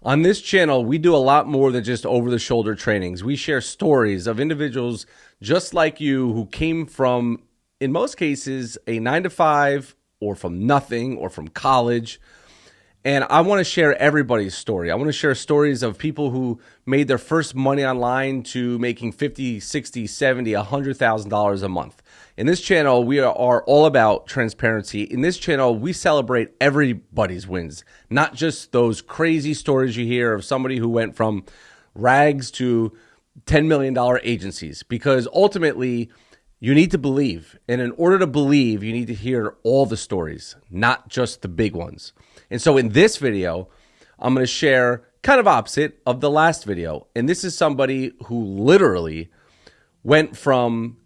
On this channel, we do a lot more than just over-the-shoulder trainings. We share stories of individuals just like you who came from, in most cases, a 9-to-5 or from nothing or from college. And I want to share everybody's story. I want to share stories of people who made their first money online to making $50, $60, $70, $100,000 a month. In this channel, we are all about transparency. In this channel, we celebrate everybody's wins, not just those crazy stories you hear of somebody who went from rags to $10 million agencies, because ultimately you need to believe. And in order to believe, you need to hear all the stories, not just the big ones. And so in this video, I'm going to share kind of opposite of the last video. And this is somebody who literally went from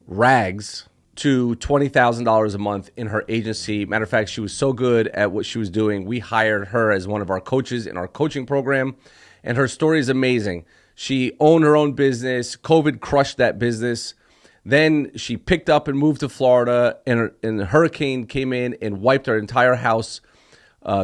rags to $20,000 a month in her agency. Matter of fact, she was so good at what she was doing, we hired her as one of our coaches in our coaching program. And her story is amazing. She owned her own business. COVID crushed that business. Then she picked up and moved to Florida, and a hurricane came in and wiped her entire house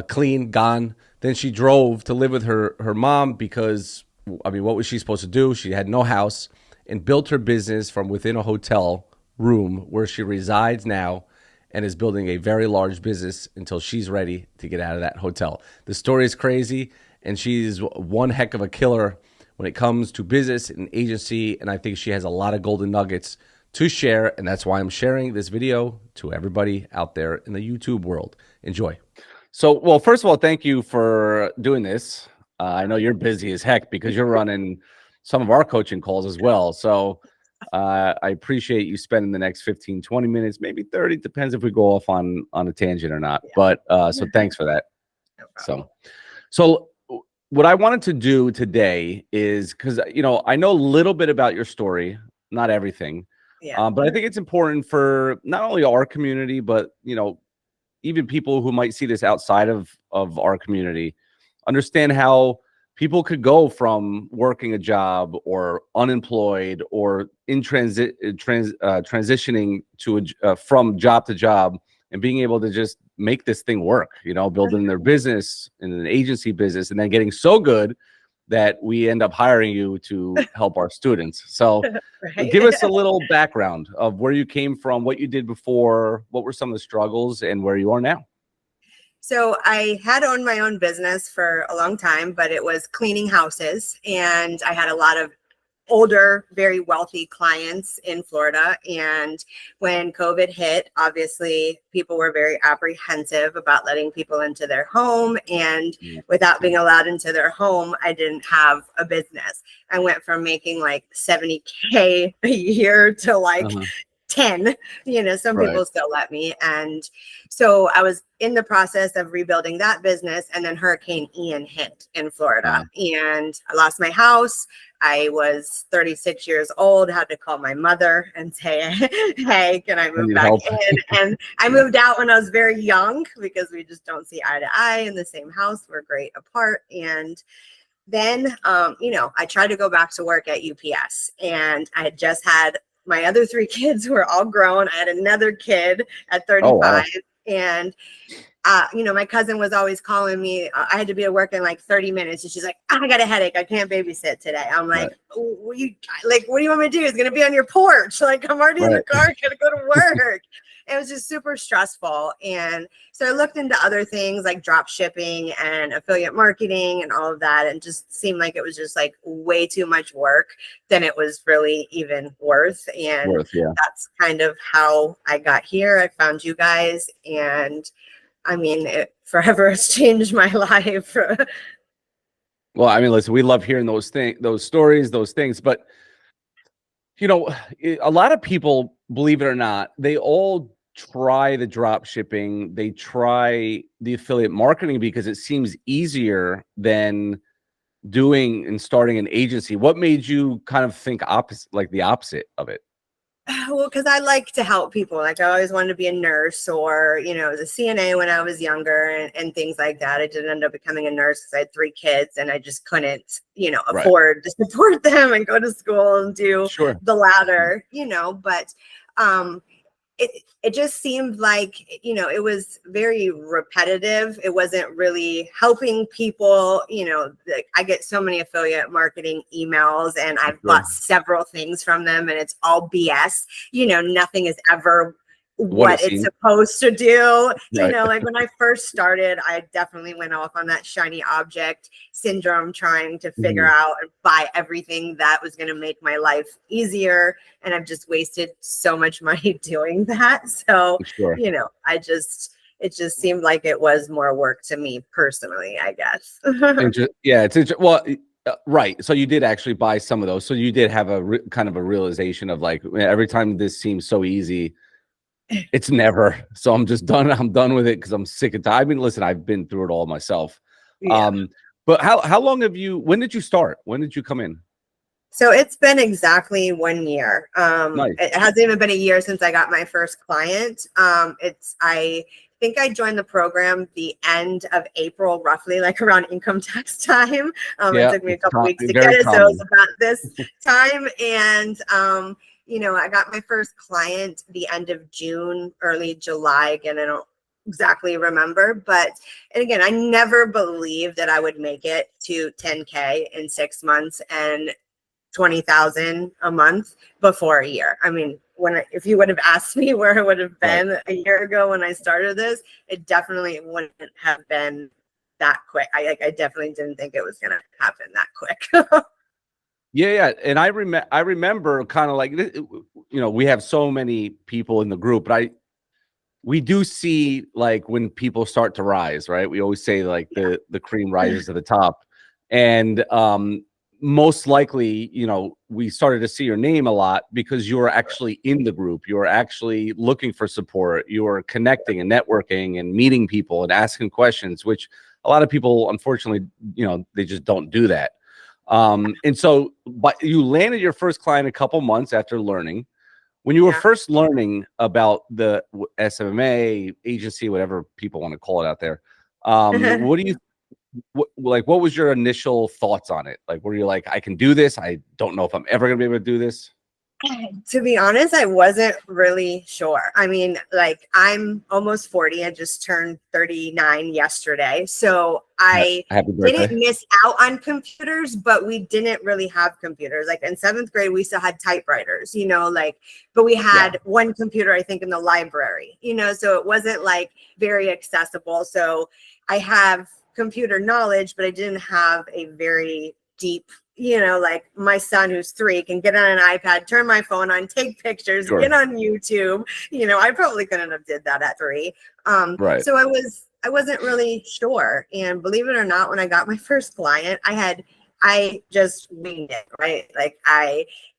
clean, gone. Then she drove to live with her mom because, I mean, what was she supposed to do? She had no house, and built her business from within a hotel room where she resides now, and is building a very large business until she's ready to get out of that hotel. The story is crazy, and she's one heck of a killer when it comes to business and agency, and I think she has a lot of golden nuggets to share, and that's why I'm sharing this video to everybody out there in the YouTube world. Enjoy. So, well, first of all, thank you for doing this. I know you're busy as heck because you're running some of our coaching calls as well. So I appreciate you spending the next 15, 20 minutes, maybe 30, depends if we go off on a tangent or not. Yeah. But so thanks for that. So what I wanted to do today is, because, you know, I know a little bit about your story, not everything. Yeah. But I think it's important for not only our community, but, you know, even people who might see this outside of our community, understand how people could go from working a job or unemployed or in transitioning to from job to job, and being able to just make this thing work, you know, building their business in an agency business, and then getting so good that we end up hiring you to help our students. So right. Give us a little background of where you came from, what you did before, what were some of the struggles, and where you are now. So I had owned my own business for a long time, but it was cleaning houses, and I had a lot of older, very wealthy clients in Florida. And when COVID hit, obviously people were very apprehensive about letting people into their home. And without being allowed into their home, I didn't have a business. I went from making like 70K a year to like 10, you know, some people still let me. And so I was in the process of rebuilding that business, and then Hurricane Ian hit in Florida, and I lost my house. I was 36 years old, had to call my mother and say, hey, can I move back in? And I moved out when I was very young because we just don't see eye to eye in the same house. We're great apart. And then, you know, I tried to go back to work at UPS, and I had just had my other 3 kids who were all grown. I had another kid at 35. Oh, wow. And, you know, my cousin was always calling me. I had to be at work in like 30 minutes. And she's like, I got a headache. I can't babysit today. I'm like, what do you want me to do? It's going to be on your porch. Like, I'm already in the car. Got to go to work. It was just super stressful. And so I looked into other things like drop shipping and affiliate marketing and all of that. And just seemed like it was just like way too much work than it was really even worth. And that's kind of how I got here. I found you guys, and I mean, it forever has changed my life. Well, I mean, listen, we love hearing those stories, those things, but you know, a lot of people, believe it or not, they all try the drop shipping, they try the affiliate marketing because it seems easier than doing and starting an agency. What made you kind of think the opposite of it? Well, because I like to help people. Like, I always wanted to be a nurse, or, you know, as a CNA when I was younger, and things like that. I didn't end up becoming a nurse because I had 3 kids and I just couldn't, you know, afford to support them and go to school and do the ladder, you know. But it just seemed like, it was very repetitive. It wasn't really helping people. I get so many affiliate marketing emails, and I've bought several things from them, and it's all BS. Nothing is ever what it's supposed to do. Right. Like when I first started, I definitely went off on that shiny object syndrome, trying to figure out and buy everything that was going to make my life easier. And I've just wasted so much money doing that. So, it just seemed like it was more work to me personally, I guess. Well, right. So you did actually buy some of those. So you did have a kind of a realization of like, every time this seems so easy, it's never. So I'm just done. I'm done with it because I'm sick of time. I mean, listen, I've been through it all myself. Yeah. But how long when did you start? When did you come in? So it's been exactly 1 year. Nice. It hasn't even been a year since I got my first client. I think I joined the program the end of April, roughly, like around income tax time. It took me a couple weeks to get it, so it was about this time. And I got my first client the end of June, early July. Again, I don't exactly remember, but and again, I never believed that I would make it to 10K in 6 months and 20,000 a month before a year. I mean, if you would have asked me where it would have been a year ago when I started this, it definitely wouldn't have been that quick. I definitely didn't think it was going to happen that quick. Yeah. And I remember kind of like, we have so many people in the group, but we do see like when people start to rise, right? We always say like the cream rises to the top. And most likely, we started to see your name a lot because you were actually in the group. You were actually looking for support. You were connecting and networking and meeting people and asking questions, which a lot of people, unfortunately, they just don't do that. And so, but you landed your first client a couple months after learning. When you were first learning about the SMMA agency, whatever people want to call it out there, what was your initial thoughts on it? Like, were you like, I can do this? I don't know if I'm ever gonna be able to do this. To be honest, I wasn't really sure. I mean, like, I'm almost 40. I just turned 39 yesterday. So I didn't miss out on computers, but we didn't really have computers. Like in 7th grade, we still had typewriters, but we had one computer, I think, in the library, so it wasn't like very accessible. So I have computer knowledge, but I didn't have a very deep, like my son who's 3 can get on an iPad, turn my phone on, take pictures, get on YouTube. I probably couldn't have did that at 3. So I wasn't really sure. And believe it or not, when I got my first client, I just winged it, right? Like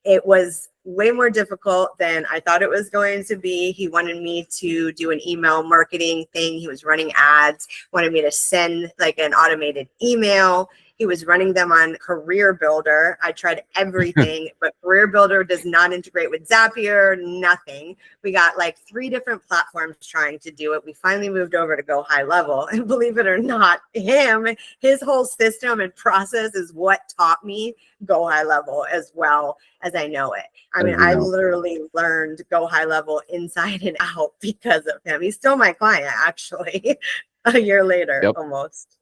it was way more difficult than I thought it was going to be. He wanted me to do an email marketing thing. He was running ads, wanted me to send like an automated email. He was running them on Career Builder. I tried everything, but Career Builder does not integrate with Zapier, nothing. We got like 3 different platforms trying to do it. We finally moved over to GoHighLevel. And believe it or not, his whole system and process is what taught me GoHighLevel as well as I know it. I mean, I literally learned GoHighLevel inside and out because of him. He's still my client, actually, a year later, almost.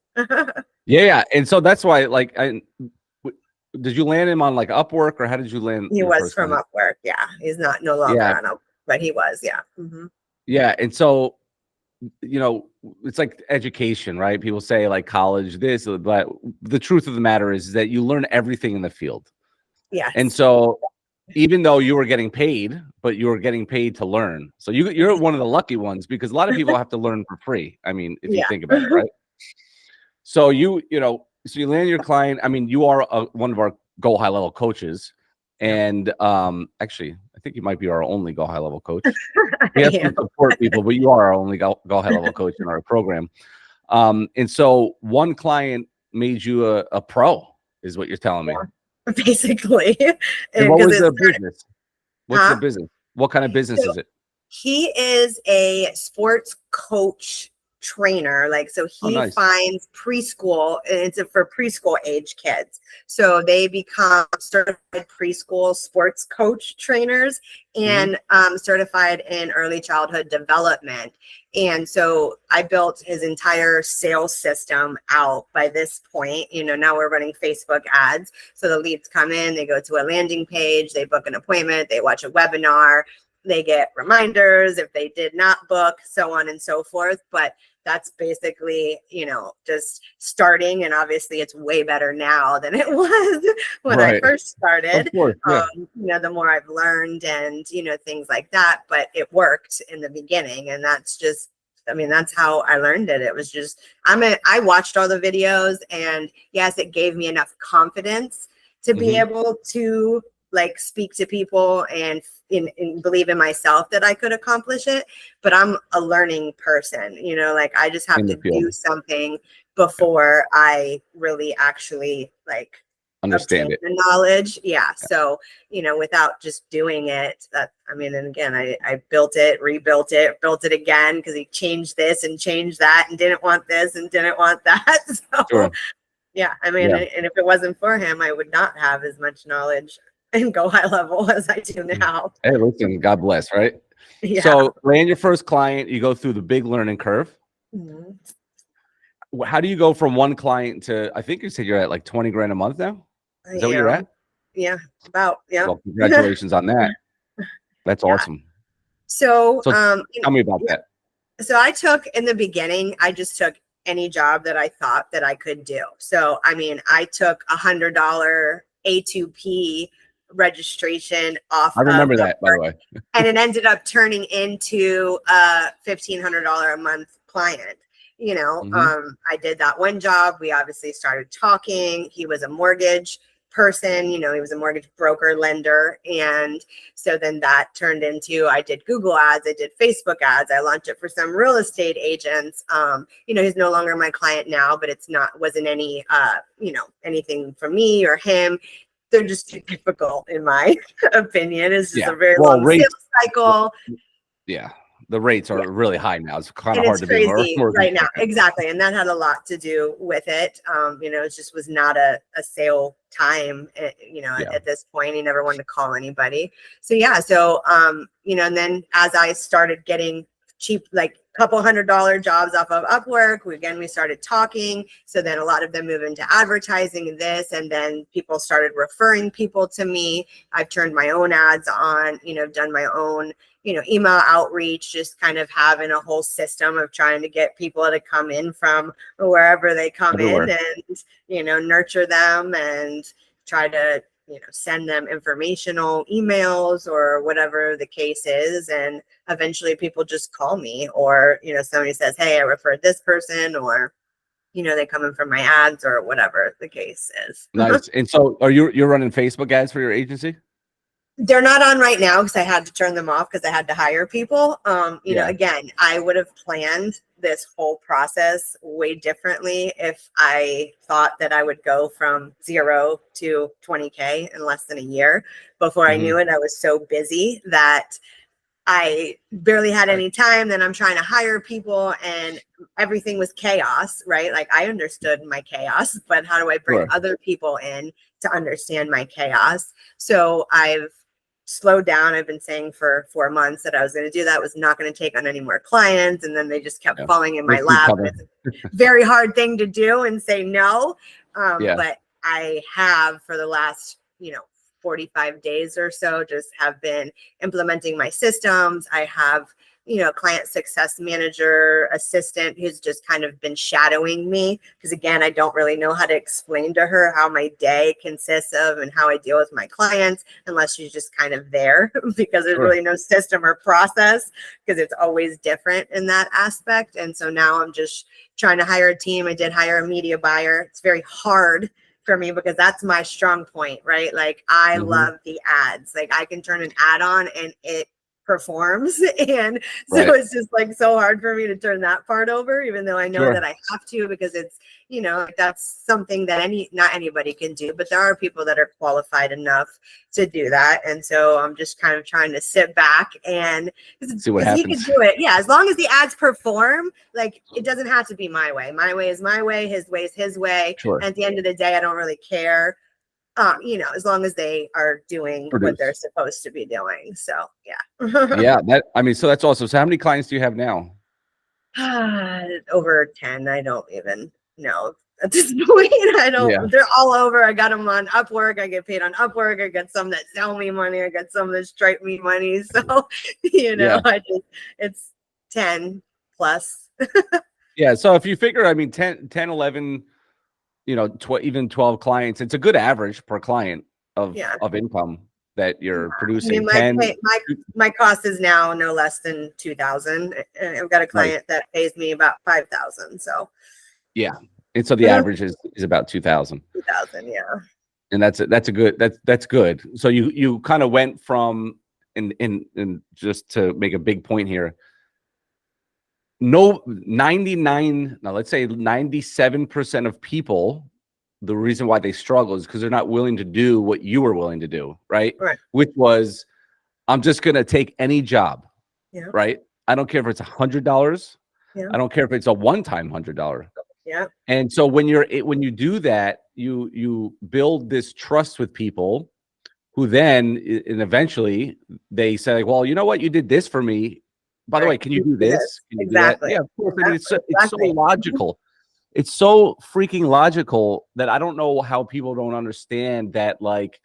Yeah. And so that's why, like, did you land him on like Upwork, or how did you land? He was from Upwork. Yeah. He's no longer on Upwork, but he was. Yeah. Yeah. And so, it's like education, right? People say like college, this, but the truth of the matter is that you learn everything in the field. Yeah. And so even though you were getting paid, but you were getting paid to learn. So you're one of the lucky ones, because a lot of people have to learn for free. I mean, if you think about it, right? So you land your client. I mean, you are one of our GoHighLevel coaches, and actually, I think you might be our only GoHighLevel coach. We have some support people, but you are our only GoHighLevel coach in our program. And so one client made you a pro, is what you're telling me. Basically. And what was the business? What's the business? What kind of business is it? He is a sports coach trainer. Like, so Oh, he nice. finds preschool, and it's for preschool age kids. So they become certified preschool sports coach trainers and certified in early childhood development. And so I built his entire sales system out by this point. You know, now we're running Facebook ads. So the leads come in, they go to a landing page, they book an appointment, they watch a webinar, they get reminders if they did not book, so on and so forth. But that's basically, you know, just starting. And obviously it's way better now than it was when I first started. Of course, yeah. You know, the more I've learned and, you know, things like that, but it worked in the beginning. And that's just, I mean, that's how I learned it. It was just, I watched all the videos, and yes, it gave me enough confidence to be able to like speak to people and believe in myself that I could accomplish it. But I'm a learning person, you know, like I just have to do something before I really actually like understand obtain it. the knowledge. Yeah. So, you know, without just doing it, that, I mean, and again, I built it, rebuilt it, built it again, because he changed this and changed that and didn't want this and didn't want that. So yeah, I mean, and if it wasn't for him, I would not have as much knowledge and GoHighLevel as I do now. Hey, listen, God bless, right? Yeah. So land your first client, you go through the big learning curve. How do you go from one client to, I think you said you're at like 20 grand a month now? Is that what you're at? Yeah, about, yeah. Well, congratulations on that. That's awesome. So tell me about that. So I took, in the beginning, I just took any job that I thought that I could do. So, I mean, I took $100 A2P registration off. I remember that, by the way. And it ended up turning into a $1,500 a month client. You know, I did that one job. We obviously started talking. He was a mortgage person, you know, he was a mortgage broker lender. And so then that turned into, I did Google ads, I did Facebook ads, I launched it for some real estate agents. You know, he's no longer my client now, but wasn't any you know, anything from me or him. They're just too difficult, in my opinion. It's just a very long sales cycle. Yeah. The rates are really high now. It's kind of hard to be more right now. Exactly. And that had a lot to do with it. You know, it just was not a sale time, you know, at this point. He never wanted to call anybody. So, yeah. So, you know, and then as I started getting cheap, like couple $100 jobs off of Upwork, we started talking. So then a lot of them move into advertising and this, and then people started referring people to me. I've turned my own ads on, you know, done my own, you know, email outreach, just kind of having a whole system of trying to get people to come in from wherever they come in and, you know, nurture them and try to, you know, send them informational emails or whatever the case is. And eventually people just call me, or, you know, somebody says, hey, I referred this person, or, you know, they come in from my ads or whatever the case is. Nice. And so you're running Facebook ads for your agency? They're not on right now because I had to turn them off because I had to hire people. You know, again, I would have planned this whole process way differently if I thought that I would go from 0 to 20K in less than a year. Before I knew it, I was so busy that I barely had any time. Then I'm trying to hire people and everything was chaos, right? Like I understood my chaos, but how do I bring other people in to understand my chaos? So I've slowed down. I've been saying for 4 months that I was going to do that, was not going to take on any more clients. And then they just kept falling in my lap. It's a very hard thing to do and say no. But I have, for the last, you know, 45 days or so, just have been implementing my systems. I have, you know, client success manager assistant who's just kind of been shadowing me, because again, I don't really know how to explain to her how my day consists of and how I deal with my clients unless she's just kind of there, because there's really no system or process, because it's always different in that aspect. And so now I'm just trying to hire a team. I did hire a media buyer. It's very hard for me because that's my strong point, right? Like I love the ads. Like I can turn an ad on and it performs. And so Right. it's just like so hard for me to turn that part over, even though I know Sure. that I have to, because it's, you know, that's something that not anybody can do, but there are people that are qualified enough to do that. And so I'm just kind of trying to sit back and See what because he can happens. do it. Yeah. As long as the ads perform, like it doesn't have to be my way. My way is my way. His way is his way. Sure. And at the end of the day, I don't really care. You know, as long as they are doing what they're supposed to be doing. So yeah. Yeah. So that's awesome. So how many clients do you have now? Over 10. I don't even know at this point. I don't, Yeah. they're all over. I got them on Upwork. I get paid on Upwork. I got some that sell me money. I got some that stripe me money. So, you know, it's 10 plus. Yeah. So if you figure, I mean, 10, 11, you know, even 12 clients, it's a good average per client of income that you're producing. I mean, my cost is now no less than 2,000. And I've got a client that pays me about 5,000. So yeah. And so the average is about 2,000. 2,000, yeah. And that's good. So you kind of went from, and just to make a big point here, no 99, now let's say 97% of people, the reason why they struggle is because they're not willing to do what you were willing to do, right? Which was, I'm just going to take any job, right? I don't care if it's $100. I don't care if it's a one-time $100. Yeah. And so when you do that, you build this trust with people who then, and eventually they say, well, you know what? You did this for me. By the way, can you do this? Can you do that? Yeah, of course. I mean, it's so logical. It's so freaking logical that I don't know how people don't understand that, like,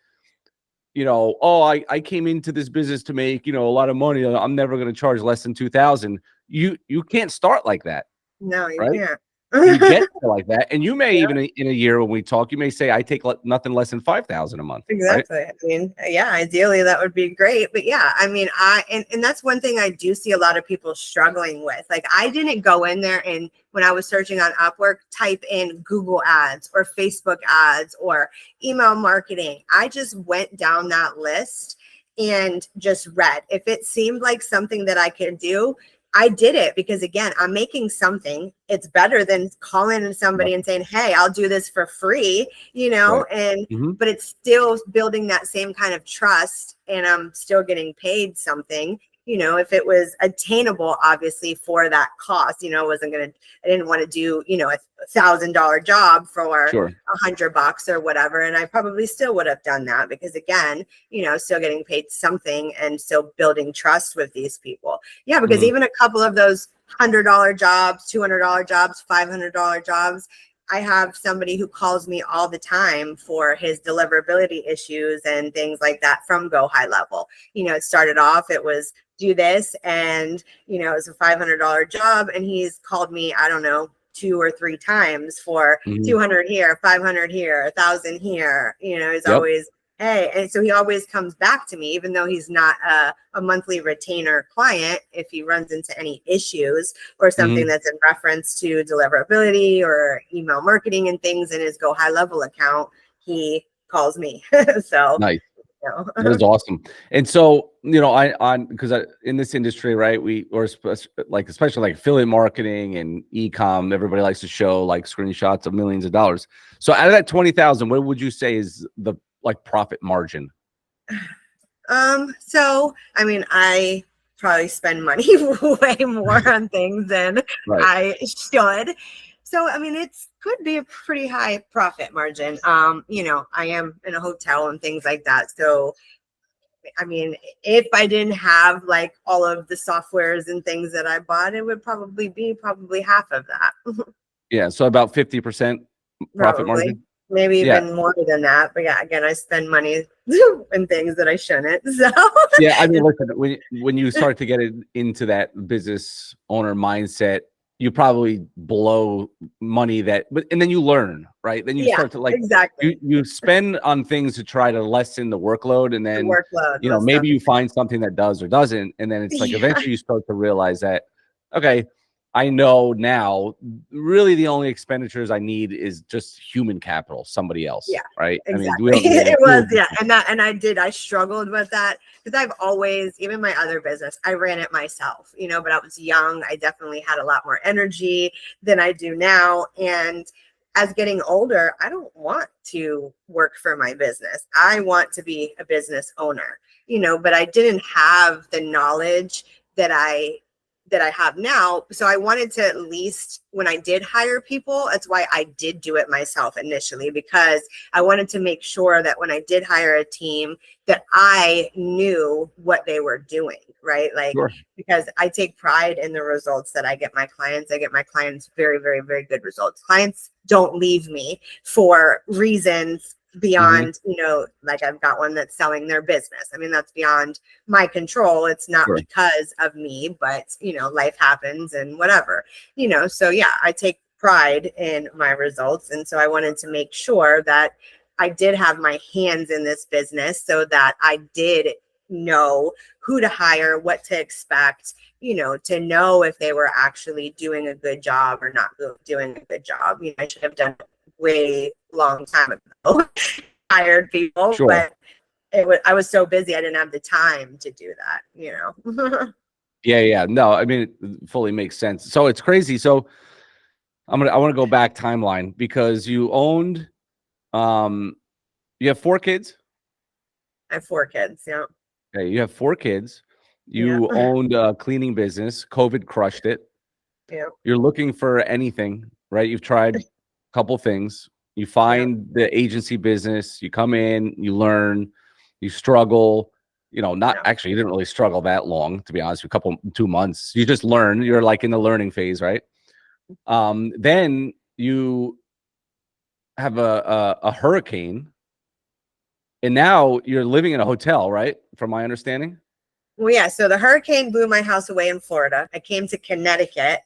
you know, oh, I came into this business to make, you know, a lot of money. I'm never going to charge less than 2,000. You can't start like that. No, you can't. You get like that, and you may even in a year when we talk, you may say, I take nothing less than 5,000 a month. Exactly. Right? I mean, yeah, ideally that would be great, but yeah, I mean, and that's one thing I do see a lot of people struggling with. Like, I didn't go in there and when I was searching on Upwork, type in Google ads or Facebook ads or email marketing. I just went down that list and just read. If it seemed like something that I could do, I did it, because again, I'm making something. It's better than calling somebody and saying, hey, I'll do this for free, you know, and, but it's still building that same kind of trust, and I'm still getting paid something, you know, if it was attainable, obviously, for that cost. You know, I didn't want to do, you know, $1,000 job for $100 or whatever. And I probably still would have done that, because again, you know, still getting paid something and still building trust with these people. Yeah. Because even a couple of those $100 jobs, $200 jobs, $500 jobs, I have somebody who calls me all the time for his deliverability issues and things like that from GoHighLevel. You know, it started off, it was do this, and, you know, it was a $500 job, and he's called me, I don't know, 2 or 3 times for 200 here, 500 here, 1,000 here. You know, he's always, hey, and so he always comes back to me, even though he's not a monthly retainer client. If he runs into any issues or something that's in reference to deliverability or email marketing and things in his GoHighLevel account, he calls me. So nice. That is awesome. And so, you know, because in this industry, right, especially like affiliate marketing and e-com, everybody likes to show like screenshots of millions of dollars. So out of that 20,000, what would you say is the like profit margin? So I mean, I probably spend money way more on things than I should. So, I mean, could be a pretty high profit margin. You know, I am in a hotel and things like that. So, I mean, if I didn't have like all of the softwares and things that I bought, it would probably be half of that. Yeah. So about 50% profit margin. Maybe even more than that. But yeah, again, I spend money in things that I shouldn't. So yeah, I mean, listen, when you start to get into that business owner mindset, you probably blow money and then you learn, right? Then you start to like, you spend on things to try to lessen the workload. And then, you know, maybe you find something that does or doesn't. And then it's like, eventually you start to realize that, okay, I know now really the only expenditures I need is just human capital, somebody else. Yeah, Right. I mean, exactly. we don't need any It was, tools. yeah. And I struggled with that because I've always, even my other business, I ran it myself, but I was young. I definitely had a lot more energy than I do now. And as getting older, I don't want to work for my business. I want to be a business owner, but I didn't have the knowledge that I have now. So I wanted to, at least when I did hire people, that's why I did do it myself initially, because I wanted to make sure that when I did hire a team that I knew what they were doing, right? Like, Sure. because I take pride in the results that I get my clients. I get my clients very, very, very good results. Clients don't leave me for reasons beyond, like I've got one that's selling their business. I mean, that's beyond my control. It's not Sure. because of me, but life happens and whatever, so yeah, I take pride in my results. And so I wanted to make sure that I did have my hands in this business so that I did know who to hire, what to expect, to know if they were actually doing a good job or not doing a good job. I should have done it way long time ago, hired people, Sure. but I was so busy, I didn't have the time to do that, Yeah. No, I mean, it fully makes sense. So it's crazy. So I want to go back timeline because you owned, you have 4 kids. I have 4 kids. Yeah. Okay. You have 4 kids. Yeah. You owned a cleaning business. COVID crushed it. Yeah. You're looking for anything, right? You've tried a couple things. You find the agency business, you come in, you learn, you struggle, not actually, you didn't really struggle that long, to be honest, a 2 months. You just learn, you're like in the learning phase, right? Then you have a hurricane, and now you're living in a hotel, right? From my understanding. Well, yeah. So the hurricane blew my house away in Florida. I came to Connecticut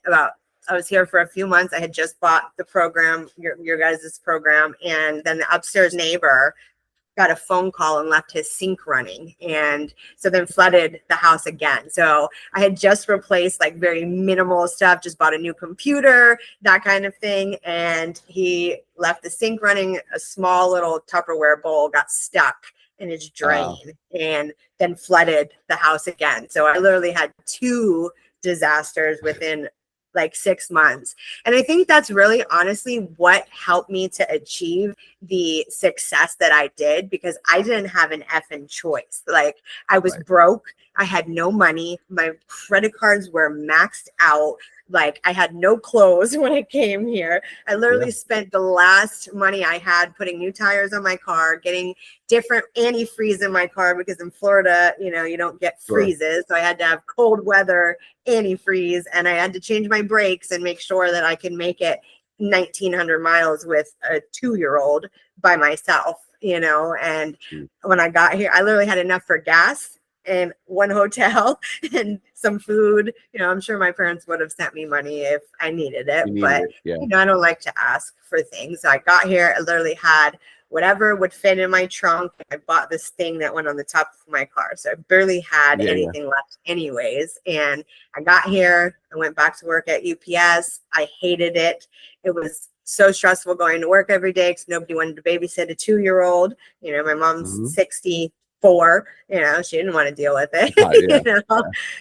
I was here for a few months. I had just bought the program, your guys' program. And then the upstairs neighbor got a phone call and left his sink running. And so then flooded the house again. So I had just replaced like very minimal stuff, just bought a new computer, that kind of thing. And he left the sink running. A small little Tupperware bowl got stuck in his drain and then flooded the house again. So I literally had 2 disasters within like 6 months. And I think that's really honestly what helped me to achieve the success that I did, because I didn't have an effing choice. Like, I was broke. I had no money. My credit cards were maxed out. Like, I had no clothes when I came here. I literally spent the last money I had putting new tires on my car, getting different antifreeze in my car, because in Florida, you don't get freezes. So I had to have cold weather antifreeze, and I had to change my brakes and make sure that I can make it 1,900 miles with a 2-year-old by myself, and when I got here, I literally had enough for gas and one hotel and some food. I'm sure my parents would have sent me money if I needed it, but I don't like to ask for things. So I got here, I literally had whatever would fit in my trunk. I bought this thing that went on the top of my car. So I barely had anything left anyways. And I got here, I went back to work at UPS. I hated it. It was so stressful going to work every day because nobody wanted to babysit a 2-year-old. My mom's 64, she didn't want to deal with it.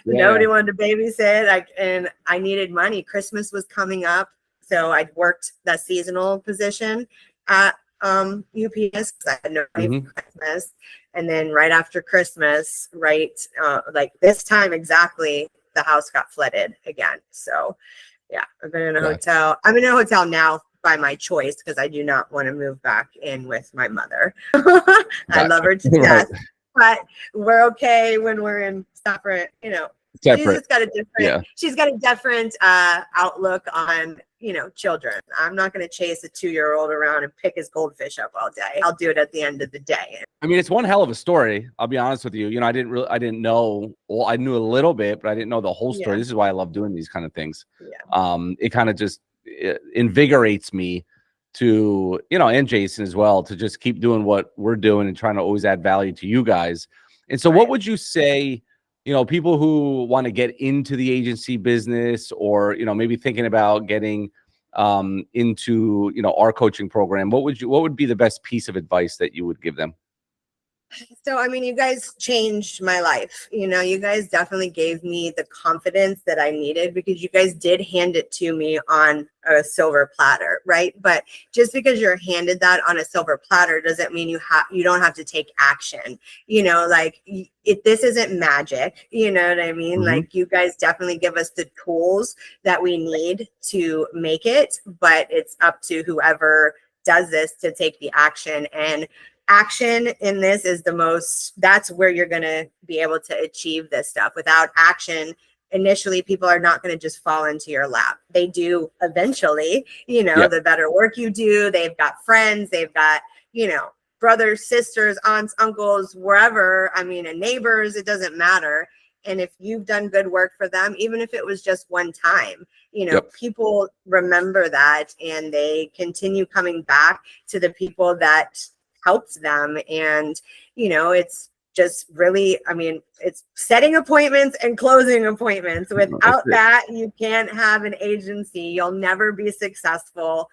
Nobody wanted to babysit. And I needed money. Christmas was coming up. So I worked that seasonal position at UPS because I had no money for Christmas. And then right after Christmas, like this time exactly, the house got flooded again. So yeah, I've been in a hotel. I'm in a hotel now by my choice because I do not want to move back in with my mother. I love her to death, but we're okay when we're in separate, Separate. She's got a different outlook on, children. I'm not going to chase a 2-year-old around and pick his goldfish up all day. I'll do it at the end of the day. I mean, it's one hell of a story. I'll be honest with you. I didn't know. Well, I knew a little bit, but I didn't know the whole story. This is why I love doing these kind of things. It kind of just invigorates me to, and Jason as well, to just keep doing what we're doing and trying to always add value to you guys. And so what would you say, people who want to get into the agency business, or, maybe thinking about getting into, our coaching program, what would be the best piece of advice that you would give them? So, I mean, you guys changed my life. You guys definitely gave me the confidence that I needed, because you guys did hand it to me on a silver platter, right? But just because you're handed that on a silver platter doesn't mean you don't have to take action. This isn't magic. You know what I mean? Like, you guys definitely give us the tools that we need to make it, but it's up to whoever does this to take the action. And action in this is that's where you're going to be able to achieve this stuff. Without action, initially, people are not going to just fall into your lap. They do eventually. The better work you do, they've got friends, they've got, brothers, sisters, aunts, uncles, wherever, and neighbors, it doesn't matter. And if you've done good work for them, even if it was just one time, people remember that, and they continue coming back to the people that helped them. And it's just really, it's setting appointments and closing appointments. Without that, you can't have an agency. You'll never be successful.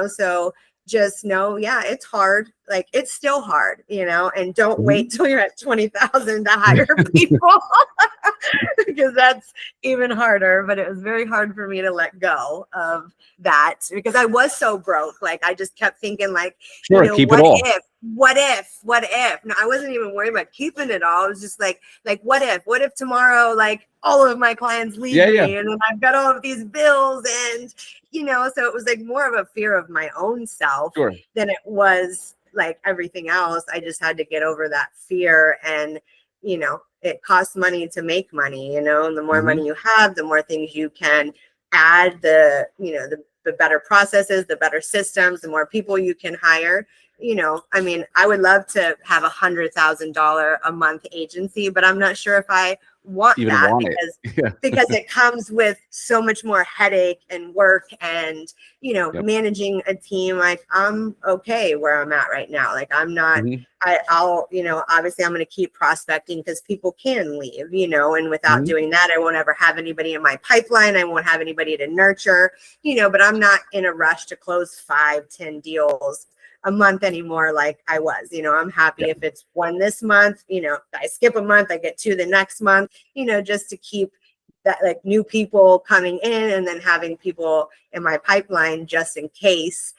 So just know, it's hard. Like, it's still hard, and don't wait till you're at 20,000 to hire people, because that's even harder. But it was very hard for me to let go of that, because I was so broke. Like, I just kept thinking, like, keep it all. What if? No, I wasn't even worried about keeping it all. It was just like, what if tomorrow, like, all of my clients leave me, and then I've got all of these bills, and, so it was like more of a fear of my own self than it was like everything else. I just had to get over that fear, and, it costs money to make money, and the more money you have, the more things you can add, the better processes, the better systems, the more people you can hire. I would love to have $100,000 a month agency, but I'm not sure if I want because it comes with so much more headache and work, and managing a team. Like, I'm okay where I'm at right now. Like, I'm not I'll obviously I'm going to keep prospecting, because people can leave, and without doing that, I won't ever have anybody in my pipeline. I won't have anybody to nurture, but I'm not in a rush to close 5-10 deals a month anymore like I was. I'm happy if it's one this month, I skip a month, I get 2 the next month, just to keep that, like, new people coming in, and then having people in my pipeline just in case,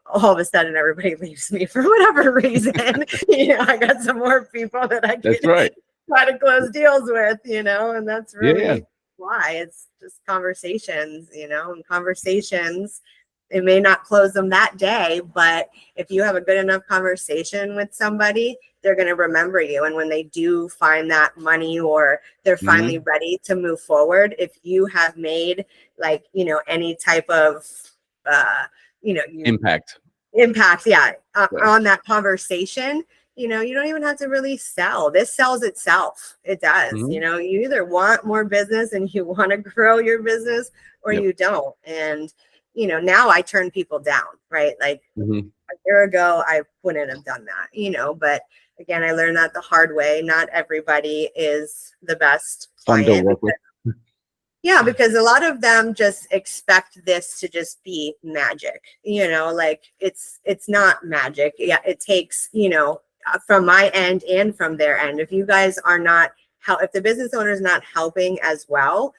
all of a sudden everybody leaves me for whatever reason. I got some more people that I can try to close deals with, and that's really why. It's just conversations, and conversations, it may not close them that day, but if you have a good enough conversation with somebody, they're going to remember you. And when they do find that money, or they're finally ready to move forward, if you have made, like, any type of, impact, on that conversation, you don't even have to really sell. This sells itself. It does. You either want more business and you want to grow your business, or you don't. And now I turn people down, right? Like, a year ago, I wouldn't have done that, but again, I learned that the hard way. Not everybody is the best client. Fun to work with. Because a lot of them just expect this to just be magic, like, it's not magic. It takes, from my end and from their end. If you guys are not, if the business owner is not helping as well,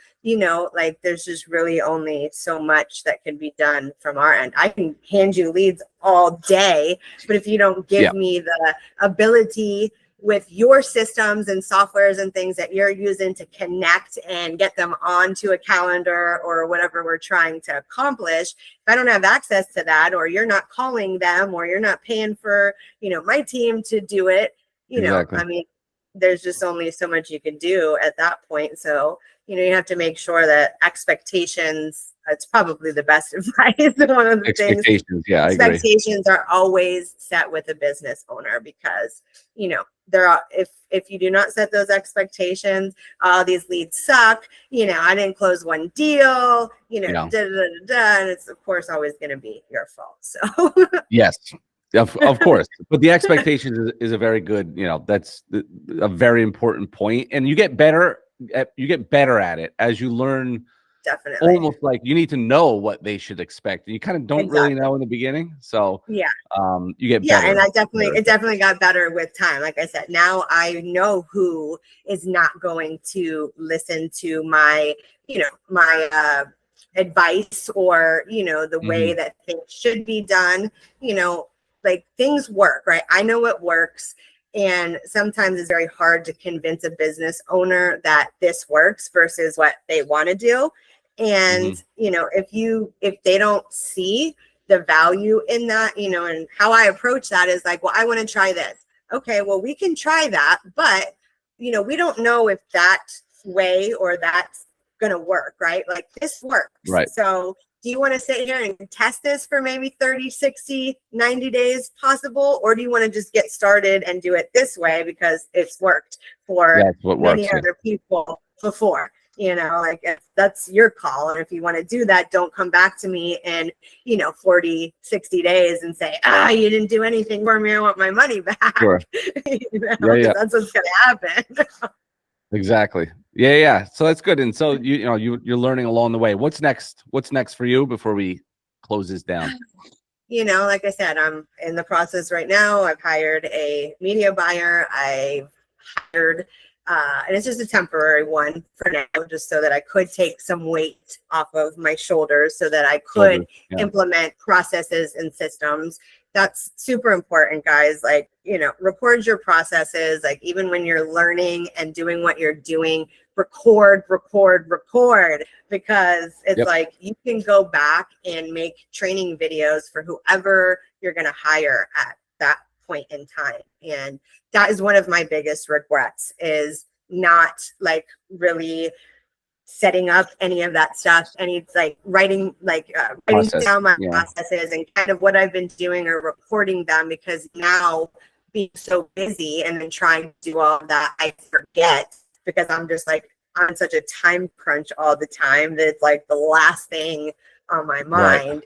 like, there's just really only so much that can be done from our end. I can hand you leads all day, but if you don't give me the ability with your systems and softwares and things that you're using to connect and get them onto a calendar or whatever we're trying to accomplish, if I don't have access to that, or you're not calling them, or you're not paying for, my team to do it, there's just only so much you can do at that point. So, you have to make sure that expectations, it's probably the best advice. One of the things, expectations are always set with a business owner, because, there are, if you do not set those expectations, all these leads suck, I didn't close one deal, and it's of course always going to be your fault. So yes. Of course, but the expectations is a very good, that's a very important point, and you get better at it as you learn. Definitely. Almost like you need to know what they should expect. You kind of don't really Exactly. know in the beginning, so Yeah. you get Yeah, and better. it definitely got better with time. Like I said, now I know who is not going to listen to my, my advice, or, the way Hmm. that things should be done. You know, like things work, right? I know what works. And sometimes it's very hard to convince a business owner that this works versus what they want to do. And, Hmm. if they don't see the value in that, and how I approach that is like, well, I want to try this. Okay, well, we can try that, but we don't know if that way or that's going to work, right? Like this works. Right. So do you want to sit here and test this for maybe 30, 60, 90 days possible? Or do you want to just get started and do it this way because it's worked for That's what many works. Yeah. other people before? Like if that's your call. And if you want to do that, don't come back to me in 40, 60 days and say, you didn't do anything for me, I want my money back. Sure. Yeah. Because Yeah. that's what's going to happen. Exactly. Yeah. Yeah. So that's good. And so you're learning along the way. What's next? What's next for you before we close this down? Like I said, I'm in the process right now. I've hired a media buyer. I've hired, and it's just a temporary one for now, just so that I could take some weight off of my shoulders so that I could Shoulders. Yeah. implement processes and systems. That's super important, guys. Like, record your processes. Like, even when you're learning and doing what you're doing, record, because it's Yep. like you can go back and make training videos for whoever you're going to hire at that point in time. And that is one of my biggest regrets, is not like really setting up any of that stuff, any like writing Process. down my Yeah. processes and kind of what I've been doing, or recording them, because now being so busy and then trying to do all of that, I forget, because I'm just like on such a time crunch all the time that it's like the last thing on my Right. mind,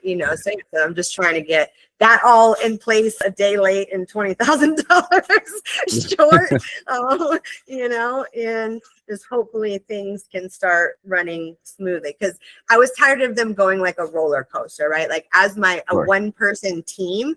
so I'm just trying to get that all in place a day late and $20,000 short, and just hopefully things can start running smoothly, because I was tired of them going like a roller coaster, right? Like as a Sure. one person team,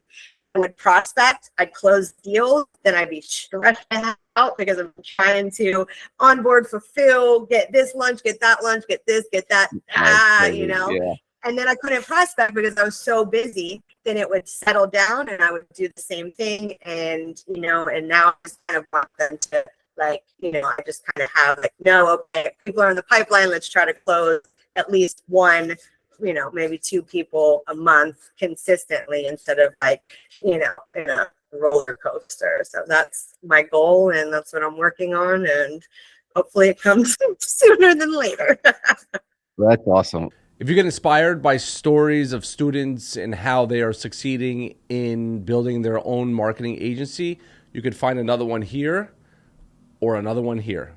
I would prospect, I'd close deals, then I'd be stressed out because I'm trying to onboard, fulfill, get this lunch, get that lunch, get this, get that, Right. Crazy. Yeah. and then I couldn't prospect because I was so busy. Then it would settle down and I would do the same thing. And, and now I just kind of want them to, like, I just kind of have like, no, okay, people are in the pipeline. Let's try to close at least one, maybe two people a month consistently, instead of like, in a roller coaster. So that's my goal, and that's what I'm working on. And hopefully it comes sooner than later. That's awesome. If you get inspired by stories of students and how they are succeeding in building their own marketing agency, you could find another one here or another one here.